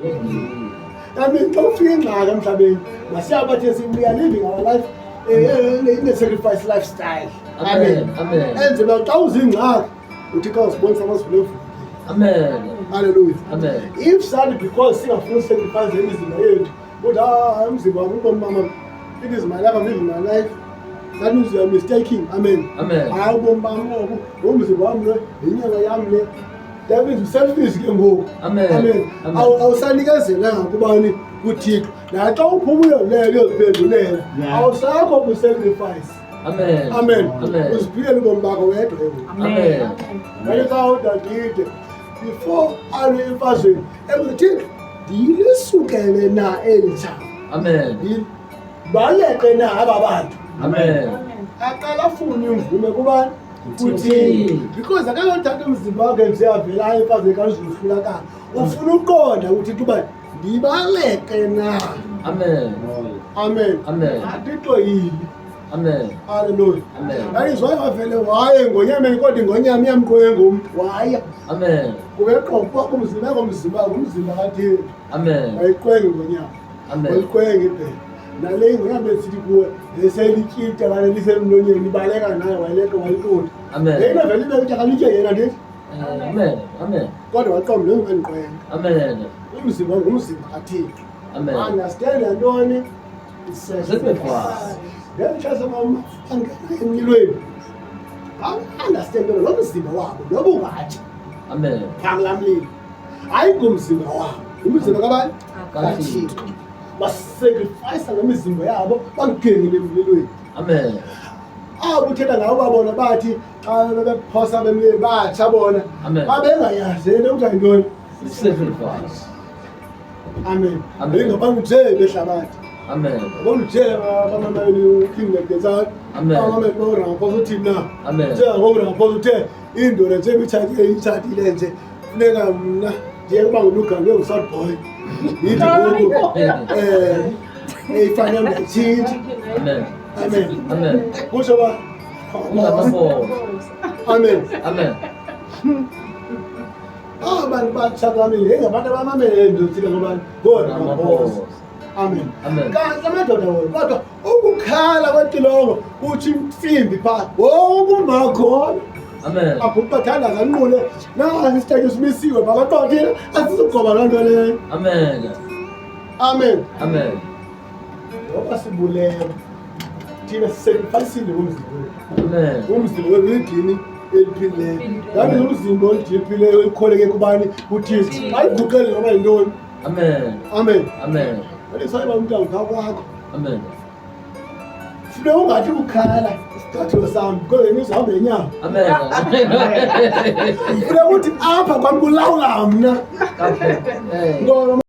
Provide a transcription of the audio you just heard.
I mean, don't feel like I'm saying, myself, but we are living our life in a sacrifice lifestyle. Amen. Amen. And about 1,000 mark, we take us once a month. Amen. Hallelujah. Amen. If sad because sin of full sacrifice is in my head, but I'm saying, it is my life, I'm living my life. That means you are mistaking. Amen. Amen. I that means selfish can go. Amen. Amen. I'll send you guys now. Kubani, boutique. Now I don't put your leg, I'll start with sacrifice. Amen. Amen. Amen. It's really going back away to heaven. Amen. That is how that did before I reverse everything. The Sukan na Elsa. Amen. Ballet na Ababad. Amen. I can't fool you, Kuban. Because I cannot tell them Zimbabwe and say, I feel like they can't fool like that. Ufunu God, I would take to buy. The ballet na. Amen. Amen. Amen. I did to eat. Amen. Hallelujah. Amen. That is why I feel why I'm going to go. Why? Amen. We are going to Zimbabwe. Amen. I quang. Amen. Quang. Now, laying we have a city poor, they say the kid can listen to you, Balera, and I let go. Amen. They never live in Amen. Amen. God will come to and quang. Amen. Amen. Understand and do it. It says, then just a moment and I understand the Lord is the Bawab, no watch. Amen. Family. I come to the Bawab. But sacrifice and missing by our one king in the Amen. I will tell an hour about a party, possibly bad Sabona. Amen. I say, don't I go? Sacrifice. Amen. I'm going to say, the Shabbat. Amen. I'm going to tell you, King of Desert. Amen. I'm going to go positive now. Amen. I'm going to positive. Into the same time, and say, look at you, sort boy. If I am the seed. Amen. Amen. Amen. What's over? Amen. Amen. Ah, but Sakami, hey, but I'm a God. Amen. Amen. God, I'm not going to Kala went along, which him feel the part. Oh, my God. Amen. I put Patana and Mule. Now I just miss you, but I thought here, I still come around. Amen. Amen. Amen. What possible? Tina said, passing the rooms. Amen. Rooms the way cleaning. That is the one to calling a company who is. I Google my known. Amen. Amen. Amen. That is why I'm down. Amen. No, I do Kala. That was some good news. Amen. If I want it up, I'm going to